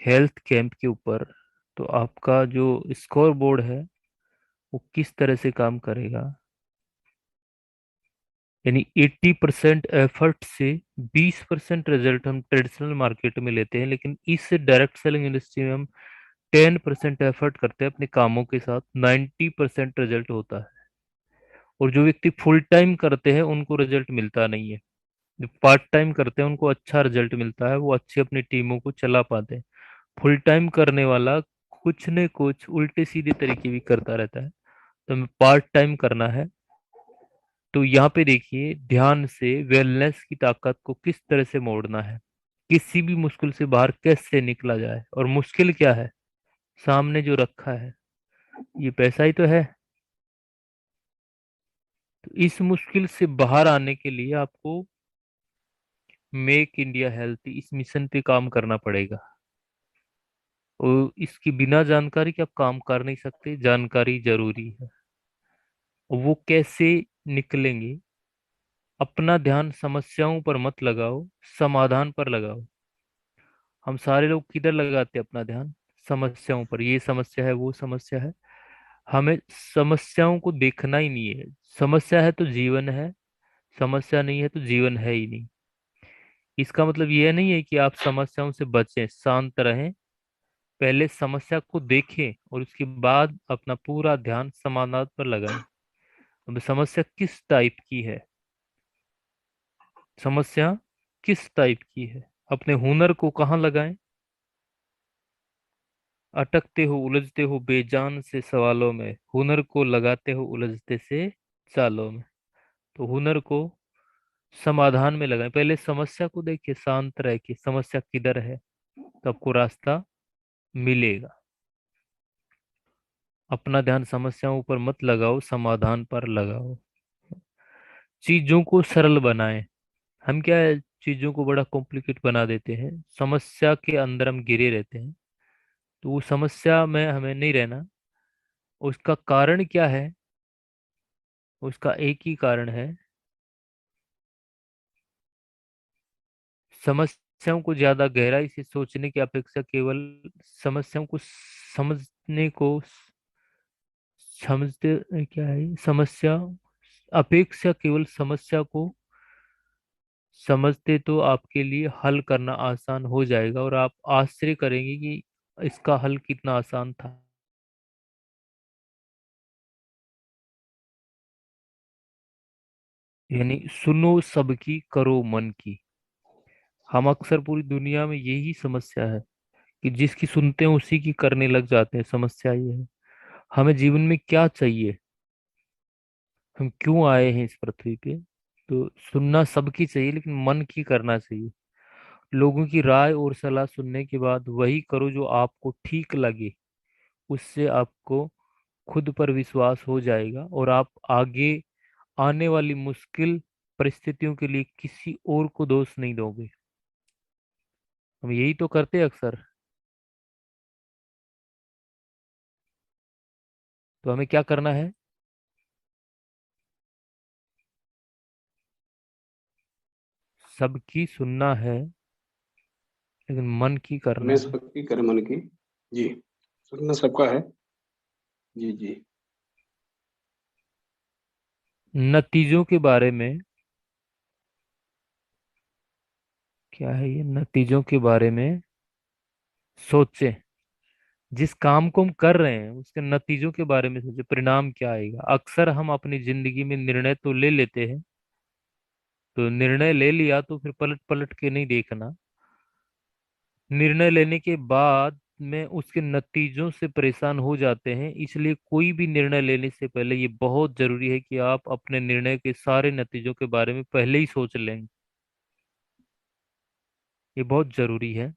Health camp के ऊपर, तो आपका जो स्कोर बोर्ड है वो किस तरह से काम करेगा। यानी 80% एफर्ट से 20% रिजल्ट हम ट्रेडिशनल मार्केट में लेते हैं, लेकिन इस डायरेक्ट सेलिंग इंडस्ट्री में हम 10% एफर्ट करते हैं अपने कामों के साथ, 90% रिजल्ट होता है। और जो व्यक्ति फुल टाइम करते हैं उनको रिजल्ट मिलता नहीं है। जो पार्ट टाइम करते हैं उनको अच्छा रिजल्ट मिलता है, वो अच्छी अपनी टीमों को चला पाते हैं। फुल टाइम करने वाला कुछ न कुछ उल्टे सीधे तरीके भी करता रहता है। तो हमें पार्ट टाइम करना है। तो यहाँ पे देखिए ध्यान से वेलनेस की ताकत को किस तरह से मोड़ना है, किसी भी मुश्किल से बाहर कैसे निकला जाए। और मुश्किल क्या है? सामने जो रखा है ये पैसा ही तो है। तो इस मुश्किल से बाहर आने के लिए आपको मेक इंडिया हेल्थी इस मिशन पे काम करना पड़ेगा। और इसकी बिना जानकारी के आप काम कर नहीं सकते, जानकारी जरूरी है। और वो कैसे निकलेंगे? अपना ध्यान समस्याओं पर मत लगाओ, समाधान पर लगाओ। हम सारे लोग किधर लगाते हैं अपना ध्यान? समस्याओं पर। ये समस्या है, वो समस्या है। हमें समस्याओं को देखना ही नहीं है। समस्या है तो जीवन है, समस्या नहीं है तो जीवन है ही नहीं। इसका मतलब यह नहीं है कि आप समस्याओं से बचें, शांत रहें। पहले समस्या को देखें और उसके बाद अपना पूरा ध्यान समाधान पर लगाएं। अब समस्या किस टाइप की है? समस्या किस टाइप की है? अपने हुनर को कहाँ लगाएं? अटकते हो उलझते हो बेजान से सवालों में, हुनर को लगाते हो उलझते से चालों में। तो हुनर को समाधान में लगाएं। पहले समस्या को देखिए, शांत रह के समस्या किधर है, तो आपको रास्ता मिलेगा। अपना ध्यान समस्याओं पर मत लगाओ, समाधान पर लगाओ। चीजों को सरल बनाएं। हम क्या है, चीजों को बड़ा कॉम्प्लिकेट बना देते हैं, समस्या के अंदर हम गिरे रहते हैं। तो वो समस्या में हमें नहीं रहना। उसका कारण क्या है? उसका एक ही कारण है। समस्याओं को ज्यादा गहराई से सोचने की अपेक्षा केवल समस्याओं को समझने को समझते, क्या है ये? समस्या अपेक्षा केवल समस्या को समझते तो आपके लिए हल करना आसान हो जाएगा, और आप आश्चर्य करेंगे कि इसका हल कितना आसान था। यानी सुनो सबकी, करो मन की। हम अक्सर पूरी दुनिया में यही समस्या है कि जिसकी सुनते हैं उसी की करने लग जाते हैं। समस्या ये है। हमें जीवन में क्या चाहिए, हम क्यों आए हैं इस पृथ्वी पे? तो सुनना सबकी चाहिए, लेकिन मन की करना चाहिए। लोगों की राय और सलाह सुनने के बाद वही करो जो आपको ठीक लगे। उससे आपको खुद पर विश्वास हो जाएगा, और आप आगे आने वाली मुश्किल परिस्थितियों के लिए किसी और को दोष नहीं दोगे। हम यही तो करते हैं अक्सर। तो हमें क्या करना है? सबकी सुनना है, लेकिन मन की करना है। निष्पत्ति करे मन की। जी। सुनना सबका है। जी जी। नतीजों के बारे में क्या है ये? नतीजों के बारे में सोचें। जिस काम को हम कर रहे हैं उसके नतीजों के बारे में सोचें, परिणाम क्या आएगा। अक्सर हम अपनी जिंदगी में निर्णय तो ले लेते हैं, तो निर्णय ले लिया तो फिर पलट पलट के नहीं देखना। निर्णय लेने के बाद में उसके नतीजों से परेशान हो जाते हैं। इसलिए कोई भी निर्णय लेने से पहले ये बहुत जरूरी है कि आप अपने निर्णय के सारे नतीजों के बारे में पहले ही सोच लें। ये बहुत जरूरी है।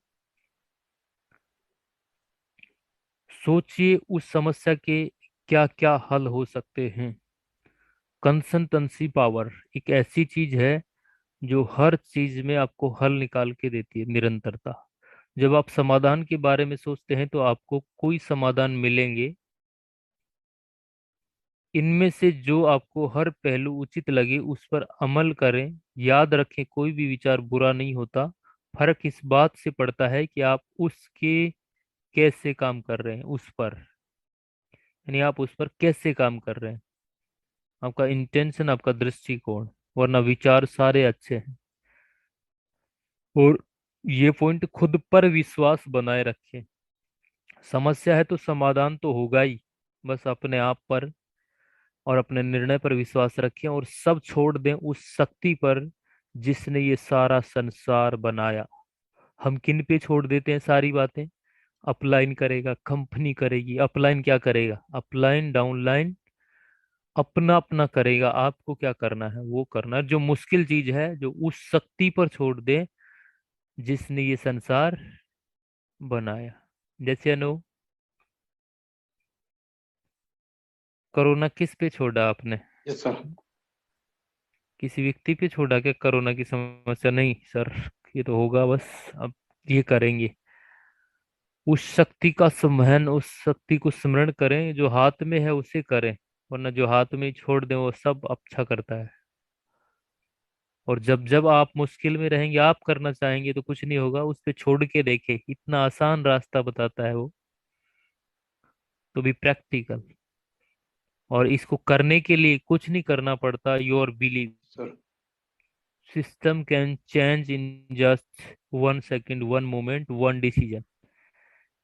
सोचिए उस समस्या के क्या क्या हल हो सकते हैं। कंसल्टेंसी पावर एक ऐसी चीज है जो हर चीज में आपको हल निकाल के देती है, निरंतरता। जब आप समाधान के बारे में सोचते हैं तो आपको कोई समाधान मिलेंगे। इनमें से जो आपको हर पहलू उचित लगे उस पर अमल करें। याद रखें कोई भी विचार बुरा नहीं होता, फर्क इस बात से पड़ता है कि आप उसके कैसे काम कर रहे हैं उस पर, यानी आप उस पर कैसे काम कर रहे हैं, आपका इंटेंशन, आपका दृष्टिकोण। वरना विचार सारे अच्छे हैं, और ये पॉइंट, खुद पर विश्वास बनाए रखें। समस्या है तो समाधान तो होगा ही, बस अपने आप पर और अपने निर्णय पर विश्वास रखें, और सब छोड़ दें उस शक्ति पर जिसने ये सारा संसार बनाया। हम किन पे छोड़ देते हैं सारी बातें? अपलाइन करेगा, कंपनी करेगी, अपलाइन क्या करेगा, अपलाइन डाउनलाइन अपना अपना करेगा। आपको क्या करना है वो करना है, जो मुश्किल चीज है जो उस शक्ति पर छोड़ दे जिसने ये संसार बनाया। जैसे अनु, कोरोना किस पे छोड़ा आपने? Yes sir. किसी व्यक्ति पे छोड़ा क्या कोरोना की समस्या? नहीं सर, ये तो होगा बस। अब ये करेंगे, उस शक्ति का संवहन, उस शक्ति को स्मरण करें, जो हाथ में है उसे करें। वरना जो हाथ में ही छोड़ दें वो सब अच्छा करता है। और जब जब आप मुश्किल में रहेंगे, आप करना चाहेंगे तो कुछ नहीं होगा, उस पे छोड़ के देखे, इतना आसान रास्ता बताता है वो, तो भी प्रैक्टिकल। और इसको करने के लिए कुछ नहीं करना पड़ता, your believe sir. System can change in just 1 second, 1 moment, 1 decision.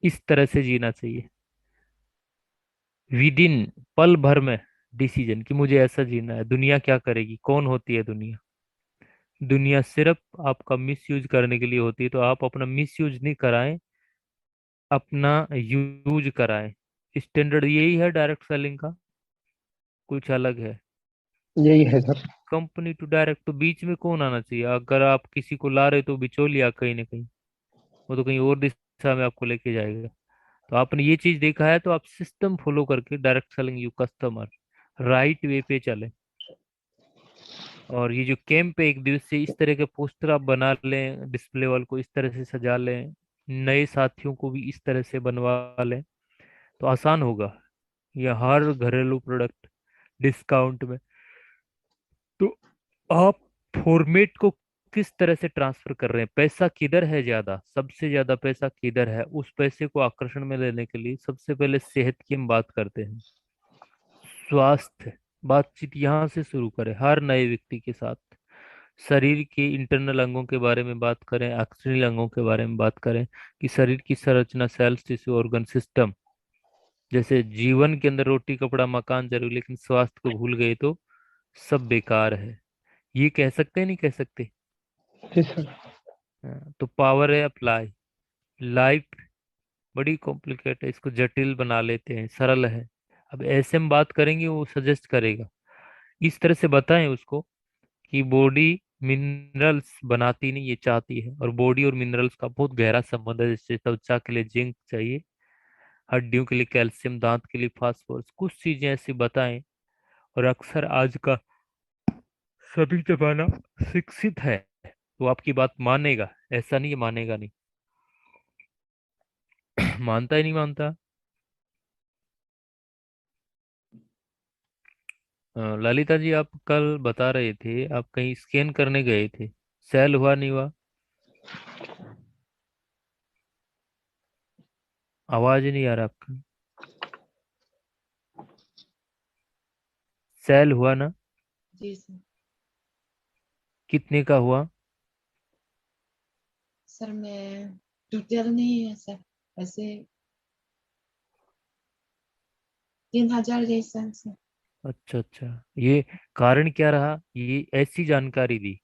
इस तरह से जीना चाहिए, विद इन पल भर में डिसीजन, कि मुझे ऐसा जीना है। दुनिया क्या करेगी, कौन होती है दुनिया? दुनिया सिर्फ आपका मिस यूज करने के लिए होती है, तो आप अपना मिस यूज नहीं कराएं, अपना यूज कराएं। स्टैंडर्ड यही है डायरेक्ट सेलिंग का, कुछ अलग है? यही है सर। कंपनी टू डायरेक्ट, तो बीच में कौन आना चाहिए? अगर आप किसी को ला रहे तो बिचौलिया कहीं ना कहीं, वो तो कहीं और दिशा में आपको लेके जाएगा। तो आपने ये चीज देखा है, तो आप सिस्टम फॉलो करके direct selling you customer, right way पे चले। और ये जो कैंप है, एक दिवसीय, इस तरह के पोस्टर आप बना लें, डिस्प्ले वॉल को इस तरह से सजा लें, नए साथियों को भी इस तरह से बनवा लें, तो आसान होगा। या हर घरेलू प्रोडक्ट डिस्काउंट में। तो आप फॉर्मेट को किस तरह से ट्रांसफर कर रहे हैं, पैसा किधर है ज्यादा, सबसे ज्यादा पैसा किधर है, उस पैसे को आकर्षण में लेने के लिए सबसे पहले सेहत की हम बात करते हैं। स्वास्थ्य बातचीत यहाँ से शुरू करें हर नए व्यक्ति के साथ। शरीर के इंटरनल अंगों के बारे में बात करें, एक्सटर्नल अंगों के बारे में बात करें, कि शरीर की संरचना, सेल्स, टिश्यू, ऑर्गन सिस्टम। जैसे जीवन के अंदर रोटी कपड़ा मकान जरूरी, लेकिन स्वास्थ्य को भूल गए तो सब बेकार है। ये कह सकते हैं, नहीं कह सकते? जी सर। हाँ, तो पावर है अप्लाई। लाइफ बड़ी कॉम्प्लिकेट है, इसको जटिल बना लेते हैं, सरल है। अब ऐसे हम बात करेंगे, वो सजेस्ट करेगा, इस तरह से बताएं उसको कि बॉडी मिनरल्स बनाती नहीं, ये चाहती है। और बॉडी और मिनरल्स का बहुत गहरा संबंध है। जैसे त्वचा के लिए जिंक चाहिए, हड्डियों के लिए कैल्शियम, दांत के लिए फास्फोरस, कुछ चीजें ऐसी बताएं। और अक्सर आज का सभी जमाना शिक्षित है, वो आपकी बात मानेगा, ऐसा नहीं है मानेगा नहीं। मानता ही नहीं मानता। ललिता जी, आप कल बता रहे थे आप कहीं स्कैन करने गए थे, सेल हुआ नहीं हुआ? आवाज ही नहीं आ रहा आपका। सेल हुआ ना? जी सर। कितने का हुआ? सर मैं डिटेल नहीं है सर, ऐसे 3,000 जैसा सर। अच्छा अच्छा, ये कारण क्या रहा, ये ऐसी जानकारी दी,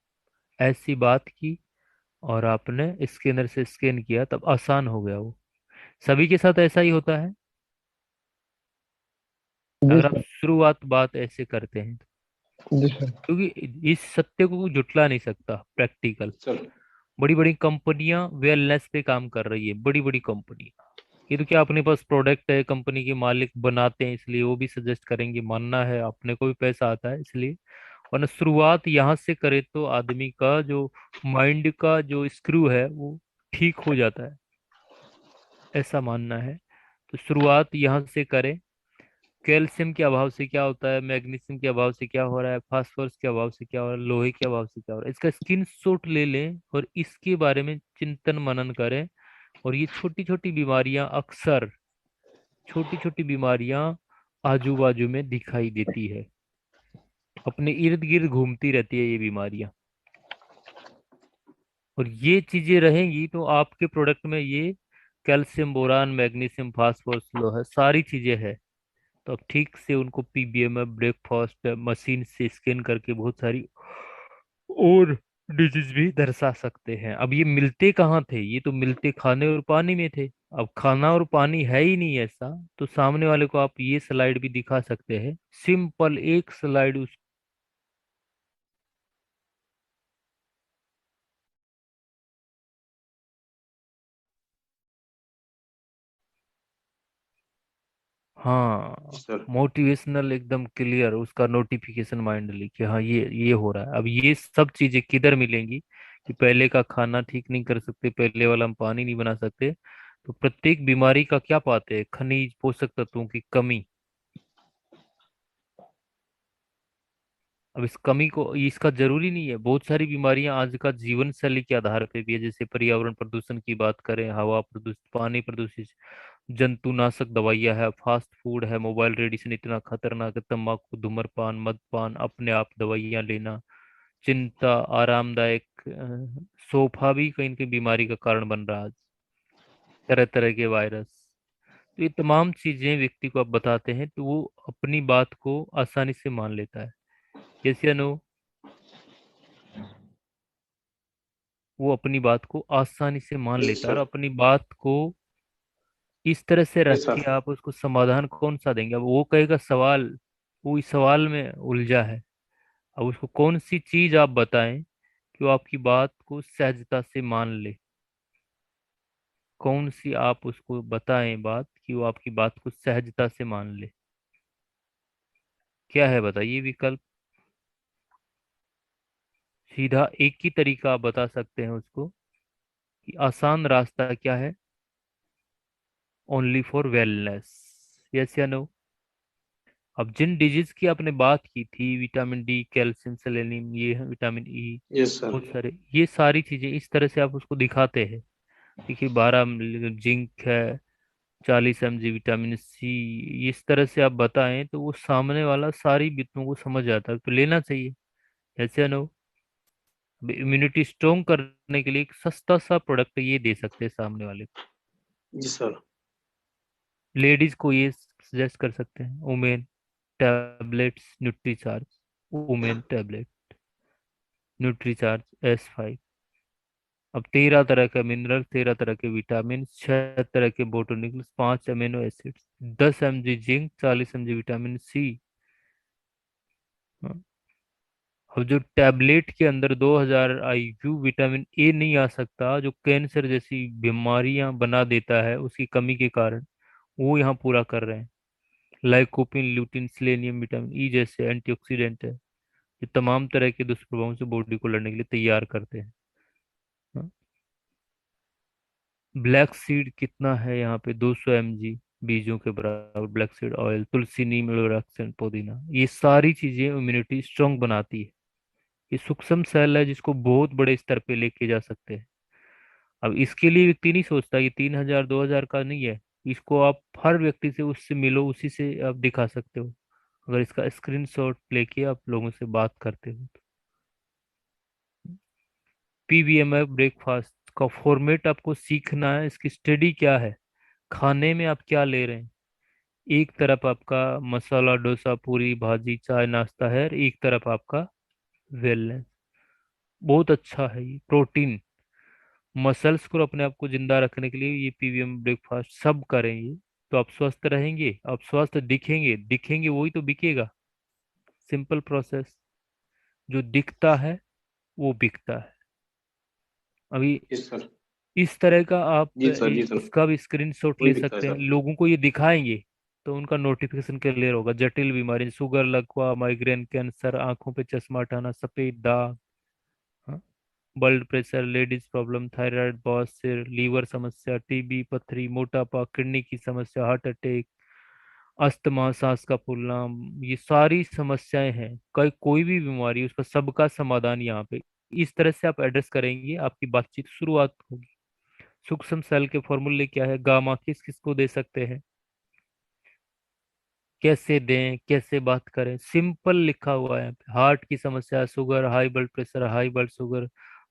ऐसी बात की, और आपने स्कैनर से स्कैन किया, तब आसान हो गया वो। सभी के साथ ऐसा ही होता है जी अगर आप सर। शुरुआत बात ऐसे करते हैं तो। जी सर। क्योंकि इस सत्य को कोई जुटला नहीं सकता, प्रैक्टिकल। सर। बड़ी बड़ी कंपनियां वेलनेस पे काम कर रही है, बड़ी बड़ी कंपनियां। ये तो क्या, अपने पास प्रोडक्ट है, कंपनी के मालिक बनाते हैं, इसलिए वो भी सजेस्ट करेंगे, मानना है, अपने को भी पैसा आता है इसलिए। वरना शुरुआत यहाँ से करे तो आदमी का जो माइंड का जो स्क्रू है वो ठीक हो जाता है, ऐसा मानना है। तो शुरुआत यहाँ से करें, कैल्शियम के अभाव से क्या होता है, मैग्नीशियम के अभाव से क्या हो रहा है, फास्फोरस के अभाव से क्या हो रहा है, लोहे के अभाव से क्या हो रहा है, इसका स्क्रीनशॉट ले लें और इसके बारे में चिंतन मनन करें। और ये छोटी छोटी बीमारियां अक्सर, छोटी छोटी बीमारियां आजू बाजू में दिखाई देती है, अपने इर्द गिर्द घूमती रहती है ये बीमारियां। और ये चीजें रहेंगी तो आपके प्रोडक्ट में ये कैल्शियम, बोरान, मैग्नीशियम, फास्फोरस, लोहा, सारी चीजें हैं। तो आप ठीक से उनको पीबीएम में ब्रेकफास्ट मशीन से स्कैन करके बहुत सारी और डिजीज भी दर्शा सकते हैं। अब ये मिलते कहाँ थे, ये तो मिलते खाने और पानी में थे। अब खाना और पानी है ही नहीं ऐसा, तो सामने वाले को आप ये स्लाइड भी दिखा सकते हैं, सिंपल एक स्लाइड उस। जी हाँ, सर। मोटिवेशनल एकदम क्लियर उसका नोटिफिकेशन माइंडली कि हाँ ये हो रहा है। अब ये सब चीजें किधर मिलेंगी कि पहले का खाना ठीक नहीं कर सकते, पहले वाला हम पानी नहीं बना सकते, तो प्रत्येक बीमारी का क्या पाते हैं, खनिज पोषक तत्वों की कमी। अब इस कमी को, इसका जरूरी नहीं है, बहुत सारी बीमारियां आज का जीवन शैली के आधार पे भी है, जैसे पर्यावरण प्रदूषण की बात करें, हवा प्रदूषित, पानी प्रदूषित, जंतुनाशक दवाइयां है, फास्ट फूड है, मोबाइल रेडिएशन इतना खतरनाक है, तंबाकू, धूम्रपान, मदपान, अपने आप दवाइयां लेना, चिंता, आरामदायक सोफा भी कहीं ना कहीं बीमारी का कारण बन रहा है आज, तरह तरह के वायरस। तो ये तमाम चीजें व्यक्ति को आप बताते हैं तो वो अपनी बात को आसानी से मान लेता है। यस या नो? वो अपनी बात को आसानी से मान यस लेता है, और सर। अपनी बात को इस तरह से रख यस के सर। आप उसको समाधान कौन सा देंगे। अब वो कहेगा सवाल, वो इस सवाल में उलझा है। अब उसको कौन सी चीज आप बताएं कि वो आपकी बात को सहजता से मान ले, कौन सी आप उसको बताएं बात कि वो आपकी बात को सहजता से मान ले। क्या है बताइए विकल्प। सीधा एक ही तरीका आप बता सकते हैं उसको कि आसान रास्ता क्या है, ओनली फॉर वेलनेस। यस या नो? अब जिन डिजीज की आपने बात की थी, विटामिन डी, कैल्शियम, सेलेनियम, ये है विटामिन ई, यस सर। बहुत सारे, ये सारी चीजें इस तरह से आप उसको दिखाते हैं। देखिए 12 जिंक है, 40 mg विटामिन सी, इस तरह से आप बताएं तो वो सामने वाला सारी बितों को समझ आता है, तो लेना चाहिए। ऐसे नो, इम्यूनिटी स्ट्रोंग करने के लिए एक सस्ता सा प्रोडक्ट ये दे सकते हैं सामने वाले को। जी सर। लेडीज को ये सजेस्ट कर सकते हैं, women tablets Nutricharge, women tablet Nutricharge S5। अब 13 तरह का मिनरल, 13 तरह के विटामिन, 6 तरह के botanicals, 5 amino acids, 10 mg zinc, 40 mg vitamin C. अब जो टैबलेट के अंदर 2000 IU विटामिन ए नहीं आ सकता, जो कैंसर जैसी बीमारियां बना देता है उसकी कमी के कारण, वो यहाँ पूरा कर रहे हैं। Lycopene, lutein, selenium, vitamin E जैसे एंटीऑक्सीडेंट है, ये तमाम तरह के दुष्प्रभावों से बॉडी को लड़ने के लिए तैयार करते हैं। ब्लैक सीड कितना है यहाँ पे, 200 mg बीजों के बराबर ब्लैक सीड ऑयल, तुलसी, नीम, एलोवेरा, पुदीना, ये सारी चीजें इम्यूनिटी स्ट्रांग बनाती है। ये सूक्ष्म सेल है जिसको बहुत बड़े स्तर पे लेके जा सकते हैं। अब इसके लिए व्यक्ति नहीं सोचता कि 3,000 2,000 का नहीं है, इसको आप हर व्यक्ति से उससे मिलो, उसी से आप दिखा सकते हो, अगर इसका स्क्रीनशॉट लेके आप लोगों से बात करते हो तो। पीबीएमएफ ब्रेकफास्ट का फॉर्मेट आपको सीखना है, इसकी स्टडी क्या है, खाने में आप क्या ले रहे हैं। एक तरफ आपका मसाला डोसा, पूरी भाजी, चाय, नाश्ता है, और एक तरफ आपका वेलनेस। बहुत अच्छा है ये प्रोटीन, मसल्स को अपने आप को जिंदा रखने के लिए ये पीवीएम ब्रेकफास्ट सब करेंगे। तो आप स्वस्थ रहेंगे, आप स्वस्थ दिखेंगे, दिखेंगे वही तो बिकेगा। सिंपल प्रोसेस, जो दिखता है वो बिकता है। अभी जी सर। इस तरह का आप जी सर। जी सर। इसका भी स्क्रीनशॉट वही ले दिखता है सकते हैं, सर। लोगों को ये दिखाएंगे तो उनका नोटिफिकेशन क्लियर होगा। जटिल बीमारी, शुगर, लकवा, माइग्रेन, कैंसर, आंखों पे चश्मा हटाना, सफेद दाग, हाँ, blood pressure, ladies problem, thyroid, बवासीर, लीवर समस्या, टीबी, पथरी, मोटापा, किडनी की समस्या, हार्ट अटैक, अस्थमा, सांस का फूलना, ये सारी समस्याएं हैं, कोई भी बीमारी, उसका सबका समाधान यहाँ पे। इस तरह से आप एड्रेस करेंगे, आपकी बातचीत शुरुआत होगी। सूक्ष्म सेल के फॉर्मूले क्या है, गामा किस किस को दे सकते हैं, कैसे दें, कैसे बात करें, सिंपल लिखा हुआ है। हार्ट की समस्या, sugar, high blood pressure, high blood sugar,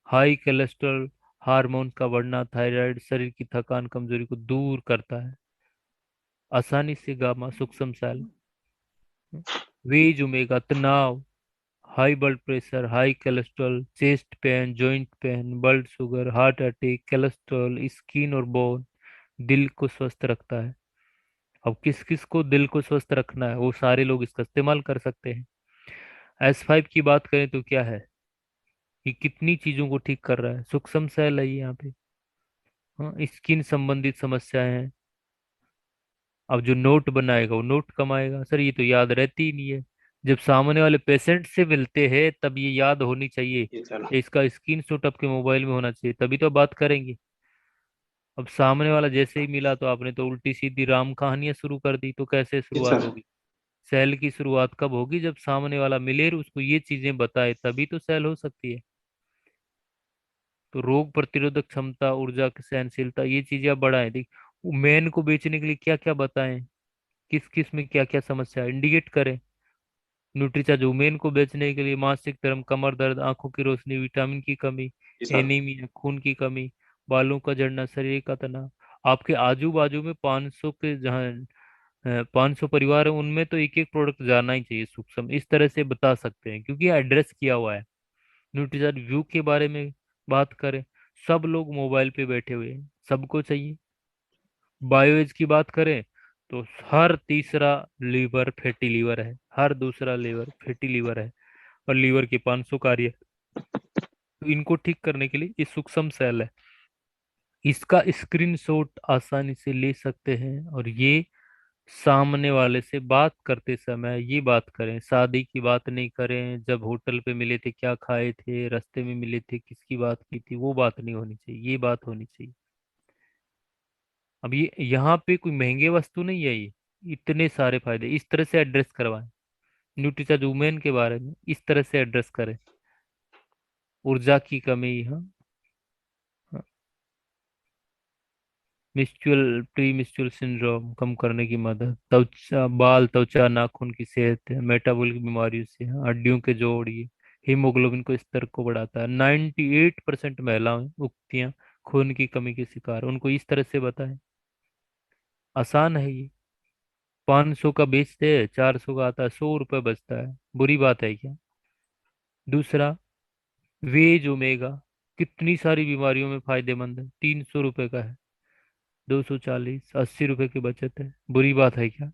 high cholesterol, hormone का बढ़ना, थायराइड, शरीर की थकान कमजोरी को दूर करता है आसानी से, गामा सूक्ष्म सेल। वेज ओमेगा, तनाव, high blood pressure, high cholesterol, chest pain, joint pain, blood sugar, heart attack, cholesterol, skin और बोन, दिल को स्वस्थ रखता है। अब किस किस को दिल को स्वस्थ रखना है, वो सारे लोग इसका इस्तेमाल कर सकते हैं। S5 की बात करें तो क्या है, ये कितनी चीजों को ठीक कर रहा है, सूक्ष्म सेल है ये यहाँ पे। हाँ, स्किन संबंधित समस्याएं हैं। अब जो नोट बनाएगा वो नोट कमाएगा। सर ये तो याद रहती ही नहीं है। जब सामने वाले पेशेंट से मिलते हैं तब ये याद होनी चाहिए, जी सर। इसका स्क्रीनशॉट आपके मोबाइल में होना चाहिए, तभी तो बात करेंगे। अब सामने वाला जैसे ही मिला तो आपने तो उल्टी सीधी राम कहानियां शुरू कर दी, तो कैसे जी शुरुआत सर। होगी। सेल की शुरुआत कब होगी, जब सामने वाला मिले और उसको ये चीजें बताए, तभी तो सेल हो सकती है। तो रोग प्रतिरोधक क्षमता, ऊर्जा की सहनशीलता, ये चीजें आप बढ़ाएं। देख, मेन को बेचने के लिए क्या क्या बताएं, किस किस में क्या क्या समस्या है, इंडिकेट करें। न्यूट्रीचार्ज वुमेन को बेचने के लिए मासिक धर्म, कमर दर्द, आंखों की रोशनी, विटामिन की कमी, जी सर। एनीमिया, खून की कमी, बालों का झड़ना, शरीर का तनाव। आपके आजू बाजू में 500 के जहाँ 500 परिवार है, उनमें तो एक एक प्रोडक्ट जाना ही चाहिए सूक्ष्म, इस तरह से बता सकते हैं क्योंकि एड्रेस किया हुआ है। न्यूट्रीचार्ज व्यू के बारे में बात करें, सब लोग मोबाइल पे बैठे हुए हैं, सबको चाहिए। बायोएज की बात करें तो हर तीसरा लीवर फैटी लीवर है, हर दूसरा लीवर फैटी लीवर है, और लीवर के 500 कार्य। तो इनको ठीक करने के लिए ये सूक्ष्म सेल है, इसका स्क्रीनशॉट आसानी से ले सकते हैं। और ये सामने वाले से बात करते समय ये बात करें, शादी की बात नहीं करें, जब होटल पे मिले थे क्या खाए थे, रास्ते में मिले थे किसकी बात की थी, वो बात नहीं होनी चाहिए, ये बात होनी चाहिए। अब ये यहाँ पे कोई महंगे वस्तु नहीं है ये, इतने सारे फायदे, इस तरह से एड्रेस करवाएं। न्यूट्रीचार्ज वुमेन के बारे में इस तरह से एड्रेस करें। ऊर्जा की कमी, हाँ, मिस्चुअल प्री मिस्चुअल सिंड्रोम कम करने की मदद, त्वचा, बाल, त्वचा, नाखून की सेहत, मेटाबॉलिक बीमारियों से, हाँ, हड्डियों के जोड़, ये हीमोग्लोबिन को स्तर को बढ़ाता है। 98% महिलाएं उगतियां खून की कमी के शिकार, उनको इस तरह से बताएं। आसान है ये। 500 का बेचते हैं, 400 का आता है, 100 रुपये बचता है, बुरी बात है क्या। दूसरा, वेज ओमेगा, कितनी सारी बीमारियों में फायदेमंद है, 300 रुपये का है, 240, 80 रुपए की बचत है, बुरी बात है क्या।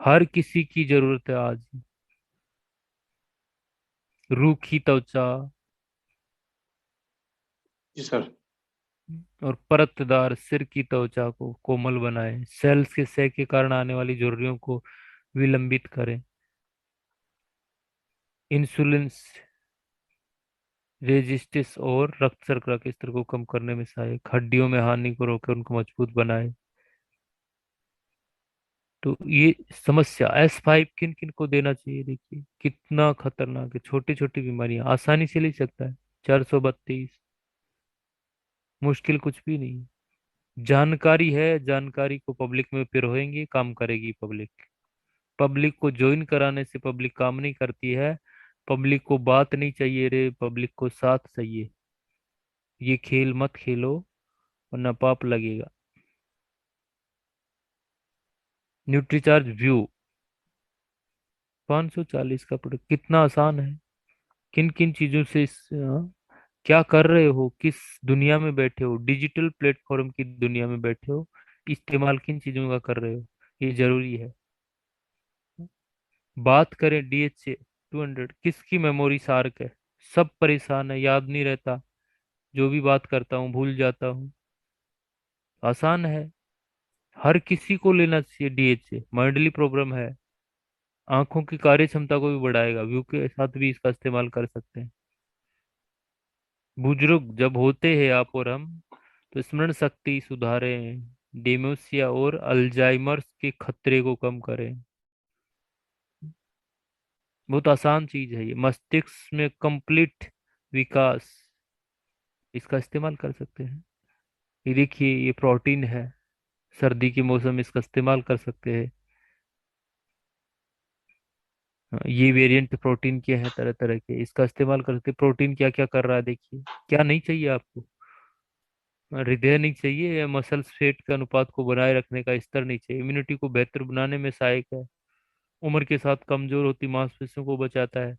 हर किसी की जरूरत है आज। रूखी त्वचा जी सर। और परतदार सिर की त्वचा को कोमल बनाए, सेल्स के क्षय के कारण आने वाली झुर्रियों को विलंबित करें। इंसुलिन रेजिस्टेंस और रक्त शर्करा के स्तर को कम करने में सहायक, हड्डियों में हानि को रोके, उनको मजबूत बनाए। तो ये समस्या S5 किन किन को देना चाहिए, देखिए कितना खतरनाक है, छोटी छोटी बीमारियां आसानी से ले सकता है। 432, मुश्किल कुछ भी नहीं। जानकारी है, जानकारी को पब्लिक में पिरोएंगे, काम करेगी पब्लिक। पब्लिक को ज्वाइन कराने से पब्लिक काम नहीं करती है। पब्लिक को बात नहीं चाहिए रे, पब्लिक को साथ चाहिए। ये खेल मत खेलो वरना पाप लगेगा। न्यूट्रीचार्ज व्यू 540 का प्रोडक्ट, कितना आसान है। किन किन चीजों से क्या कर रहे हो, किस दुनिया में बैठे हो, डिजिटल प्लेटफॉर्म की दुनिया में बैठे हो, इस्तेमाल किन चीजों का कर रहे हो, ये जरूरी है। बात करें DHA 200, किसकी मेमोरी शार्क है, सब परेशान है, याद नहीं रहता, जो भी बात करता हूँ भूल जाता हूँ। आसान है, हर किसी को लेना चाहिए DHA, माइंडली प्रॉब्लम है, आंखों की कार्य क्षमता को भी बढ़ाएगा, व्यू के साथ भी इसका इस्तेमाल कर सकते हैं। बुजुर्ग जब होते हैं आप और हम, तो स्मरण शक्ति सुधारें, डेमेंशिया और अल्जाइमर्स के खतरे को कम करें। बहुत आसान चीज है ये। मस्तिष्क में कंप्लीट विकास, इसका इस्तेमाल कर सकते हैं। ये देखिए, ये प्रोटीन है, सर्दी के मौसम में इसका इस्तेमाल कर सकते हैं। हाँ, ये वेरिएंट प्रोटीन के हैं तरह तरह के, इसका इस्तेमाल कर सकते हैं। प्रोटीन क्या क्या कर रहा है देखिए। क्या नहीं चाहिए आपको? हृदय नहीं चाहिए, या मसल्स फेट के अनुपात को बनाए रखने का स्तर नहीं चाहिए। इम्यूनिटी को बेहतर बनाने में सहायक है। उम्र के साथ कमजोर होती मांसपेशियों को बचाता है।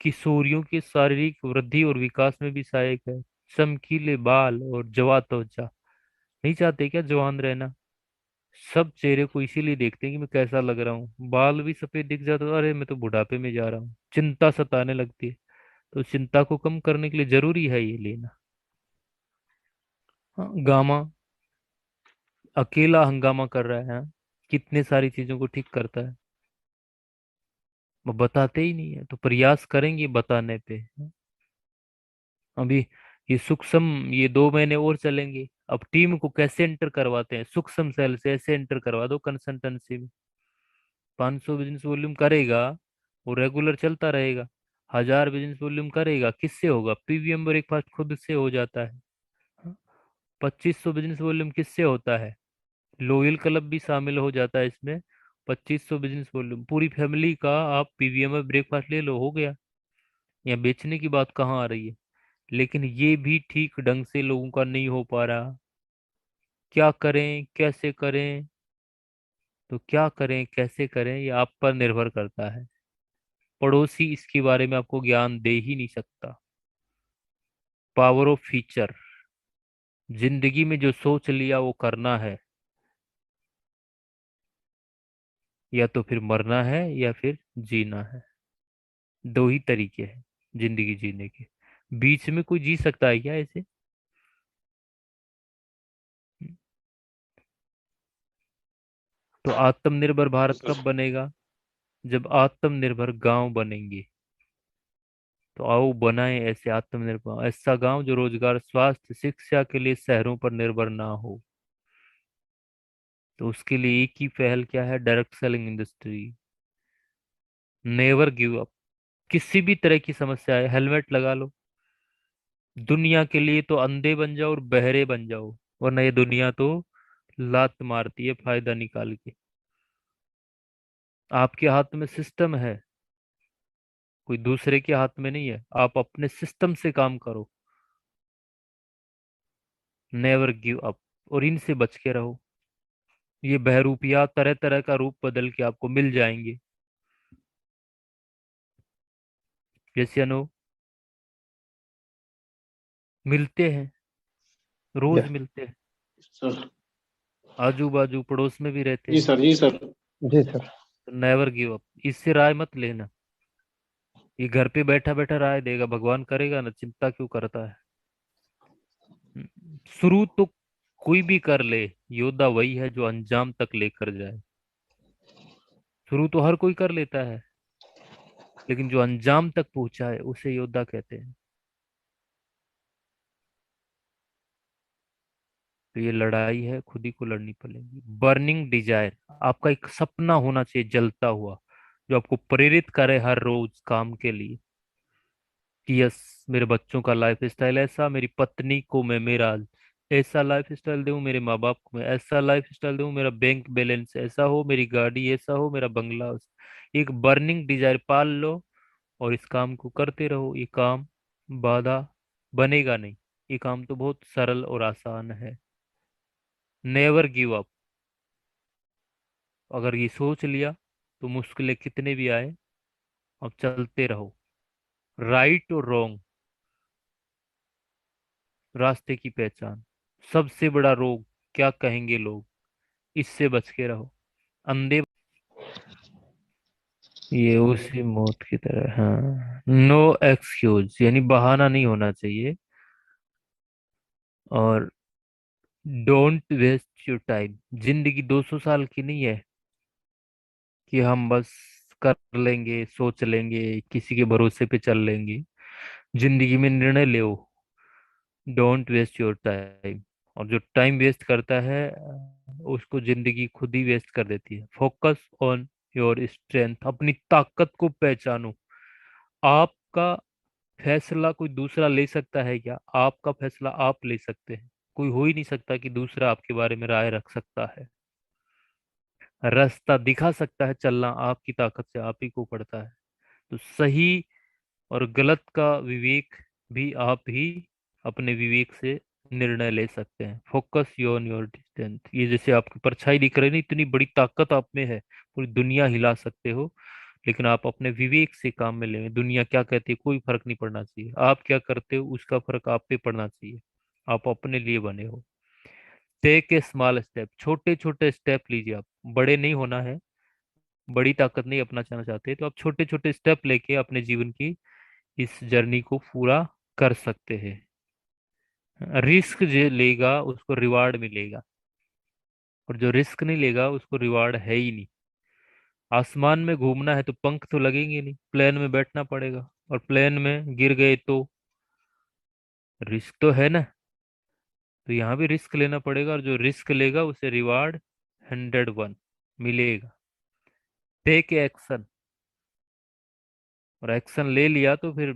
किशोरियों की शारीरिक वृद्धि और विकास में भी सहायक है। चमकीले बाल और जवा त्वचा, नहीं चाहते क्या जवान रहना? सब चेहरे को इसीलिए देखते हैं कि मैं कैसा लग रहा हूँ। बाल भी सफेद दिख जाता है, अरे मैं तो बुढ़ापे में जा रहा हूँ। चिंता सताने लगती है, तो चिंता को कम करने के लिए जरूरी है ये लेना। हाँ, गामा अकेला हंगामा कर रहा है, हाँ? कितने सारी चीजों को ठीक करता है, वो बताते ही नहीं है, तो प्रयास करेंगे बताने पे, हाँ? अभी ये सूक्ष्म, ये 2 महीने और चलेंगे। अब टीम को कैसे एंटर करवाते हैं? सूक्ष्म सेल से ऐसे एंटर करवा दो कंसल्टेंसी में। 500 बिजनेस वॉल्यूम करेगा, वो रेगुलर चलता रहेगा। 1000 बिजनेस वॉल्यूम करेगा, किससे होगा? पीवीएम ब्रेकफास्ट खुद से हो जाता है। 2500 बिजनेस वॉल्यूम किससे होता है? लॉयल क्लब भी शामिल हो जाता है इसमें। 2500 बिजनेस वॉल्यूम पूरी फैमिली का, आप पीवीएम में ब्रेकफास्ट ले लो, हो गया। यहाँ बेचने की बात कहाँ आ रही है? लेकिन ये भी ठीक ढंग से लोगों का नहीं हो पा रहा। क्या करें, कैसे करें? तो क्या करें कैसे करें, ये आप पर निर्भर करता है। पड़ोसी इसके बारे में आपको ज्ञान दे ही नहीं सकता। पावर ऑफ फ्यूचर, जिंदगी में जो सोच लिया वो करना है। या तो फिर मरना है या फिर जीना है। दो ही तरीके हैं जिंदगी जीने के। बीच में कोई जी सकता है क्या ऐसे? तो आत्मनिर्भर जी भारत सर। कब बनेगा? जब आत्मनिर्भर गांव बनेंगे। तो आओ बनाएं ऐसे आत्मनिर्भर, ऐसा गांव जो रोजगार, स्वास्थ्य, शिक्षा के लिए शहरों पर निर्भर ना हो। तो उसके लिए एक ही पहल क्या है? Direct selling industry. Never give up. किसी भी तरह की समस्या है, हेलमेट लगा लो। दुनिया के लिए तो अंधे बन जाओ और बहरे बन जाओ, वरना ये दुनिया तो लात मारती है फायदा निकाल के। आपके हाथ में सिस्टम है, कोई दूसरे के हाथ में नहीं है। आप अपने सिस्टम से काम करो। Never give up. और इनसे बच के रहो। ये बहरूपिया तरह तरह का रूप बदल के आपको मिल जाएंगे। जैसे अनु, मिलते हैं, रोज यस। मिलते हैं। सर। आजू बाजू पड़ोस में भी रहते जी हैं। सर, जी सर। जी सर। तो नेवर गिव अप, इससे राय मत लेना। ये घर पे बैठा बैठा राय देगा, भगवान करेगा ना, चिंता क्यों करता है? शुरू तो कोई भी कर ले, योद्धा वही है जो अंजाम तक लेकर जाए। शुरू तो हर कोई कर लेता है, लेकिन जो अंजाम तक पहुंचा है उसे योद्धा कहते हैं। तो ये लड़ाई है, खुद ही को लड़नी पड़ेगी। बर्निंग डिजायर, आपका एक सपना होना चाहिए जलता हुआ, जो आपको प्रेरित करे हर रोज काम के लिए। कि यस, मेरे बच्चों का लाइफ स्टाइल ऐसा, मेरी पत्नी को मैं मेरा ऐसा लाइफ स्टाइल दूं, मेरे माँ बाप को मैं ऐसा लाइफ स्टाइल दूं, मेरा बैंक बैलेंस ऐसा हो, मेरी गाड़ी ऐसा हो, मेरा बंगला एक बर्निंग डिजायर पाल लो। और इस काम को करते रहो। ये काम बाधा बनेगा नहीं। ये काम तो बहुत सरल और आसान है। Never give up. अगर ये सोच लिया तो मुश्किलें कितने भी आए, अब चलते रहो। राइट और रॉन्ग, रास्ते की पहचान। सबसे बड़ा रोग, क्या कहेंगे लोग, इससे बच के रहो। अंधे, ये उसी मौत की तरह, हाँ। नो एक्सक्यूज, यानी बहाना नहीं होना चाहिए। और डोंट वेस्ट योर टाइम। जिंदगी 200 साल की नहीं है कि हम बस कर लेंगे, सोच लेंगे, किसी के भरोसे पे चल लेंगे। जिंदगी में निर्णय लो। Don't waste your time. और जो टाइम वेस्ट करता है उसको जिंदगी खुद ही वेस्ट कर देती है। फोकस ऑन योर स्ट्रेंथ, अपनी ताकत को पहचानो। आपका फैसला कोई दूसरा ले सकता है क्या? आपका फैसला आप ले सकते हैं। कोई हो ही नहीं सकता कि दूसरा आपके बारे में राय रख सकता है। रास्ता दिखा सकता है, चलना आपकी ताकत से आप ही को पड़ता है। तो सही और गलत का विवेक भी आप ही अपने विवेक से निर्णय ले सकते हैं। Focus you on your distance. ये जैसे आपकी परछाई दिख रही है ना, इतनी बड़ी ताकत आप में है, पूरी दुनिया हिला सकते हो। लेकिन आप अपने विवेक से काम में लेंगे, दुनिया क्या कहती है कोई फर्क नहीं पड़ना चाहिए। आप क्या करते हो उसका फर्क आप पे पड़ना चाहिए। आप अपने लिए बने हो। टेक ए स्मॉल स्टेप, छोटे छोटे स्टेप लीजिए। आप बड़े नहीं होना है, बड़ी ताकत नहीं अपना चाहना चाहते, तो आप छोटे छोटे स्टेप लेके अपने जीवन की इस जर्नी को पूरा कर सकते हैं। रिस्क जो लेगा उसको रिवार्ड मिलेगा, और जो रिस्क नहीं लेगा उसको रिवार्ड है ही नहीं। आसमान में घूमना है तो पंख तो लगेंगे नहीं, प्लेन में बैठना पड़ेगा, और प्लेन में गिर गए तो रिस्क तो है ना। तो यहाँ भी रिस्क लेना पड़ेगा, और जो रिस्क लेगा उसे रिवार्ड 101 मिलेगा। टेक एक्शन, और एक्शन ले लिया तो फिर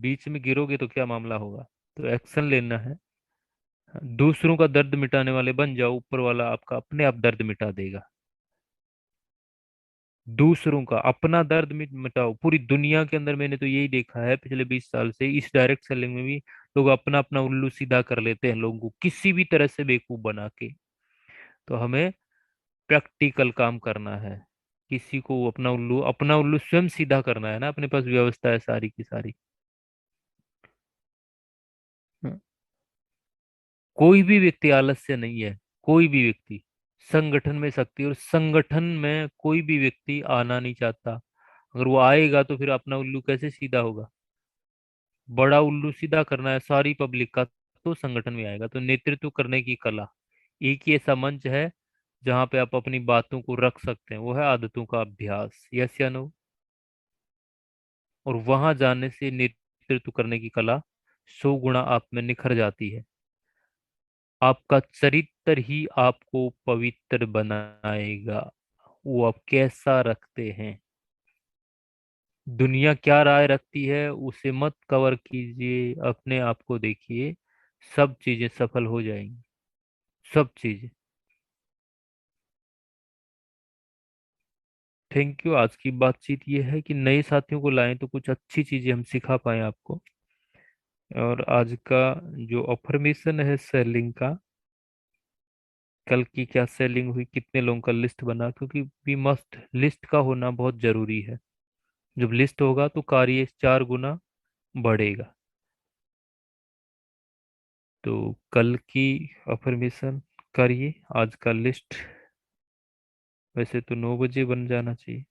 बीच में गिरोगे तो क्या मामला होगा। तो एक्शन लेना है। दूसरों का दर्द मिटाने वाले बन जाओ, ऊपर वाला आपका अपने आप दर्द मिटा देगा। दूसरों का, अपना दर्द मिटाओ। पूरी दुनिया के अंदर मैंने तो यही देखा है पिछले 20 साल से, इस डायरेक्ट सेलिंग में भी लोग अपना अपना उल्लू सीधा कर लेते हैं, लोगों को किसी भी तरह से बेवकूफ बना के। तो हमें प्रैक्टिकल काम करना है। किसी को अपना उल्लू स्वयं सीधा करना है ना, अपने पास व्यवस्था है सारी की सारी। हम्म। कोई भी व्यक्ति आलस्य नहीं है, कोई भी व्यक्ति। संगठन में शक्ति, और संगठन में कोई भी व्यक्ति आना नहीं चाहता। अगर वो आएगा तो फिर अपना उल्लू कैसे सीधा होगा? बड़ा उल्लू सीधा करना है सारी पब्लिक का, तो संगठन में आएगा। तो नेतृत्व करने की कला एक ही ऐसा मंच है जहां पे आप अपनी बातों को रख सकते हैं, वो है आदतों का अभ्यास। यस या नो? और वहां जाने से नेतृत्व करने की कला 100 गुना आप में निखर जाती है। आपका चरित्र ही आपको पवित्र बनाएगा। वो आप कैसा रखते हैं, दुनिया क्या राय रखती है उसे मत कवर कीजिए, अपने आप को देखिए। सब चीजें सफल हो जाएंगी, सब चीजें। Thank you. आज की बातचीत ये है कि नए साथियों को लाएं तो कुछ अच्छी चीजें हम सिखा पाए आपको। और आज का जो अफर्मेशन है सेलिंग का, कल की क्या सेलिंग हुई, कितने लोगों का लिस्ट बना, क्योंकि वी मस्ट, लिस्ट का होना बहुत जरूरी है। जब लिस्ट होगा तो कार्य 4 गुना बढ़ेगा। तो कल की अफर्मेशन करिए। आज का लिस्ट वैसे तो 9 बजे बन जाना चाहिए।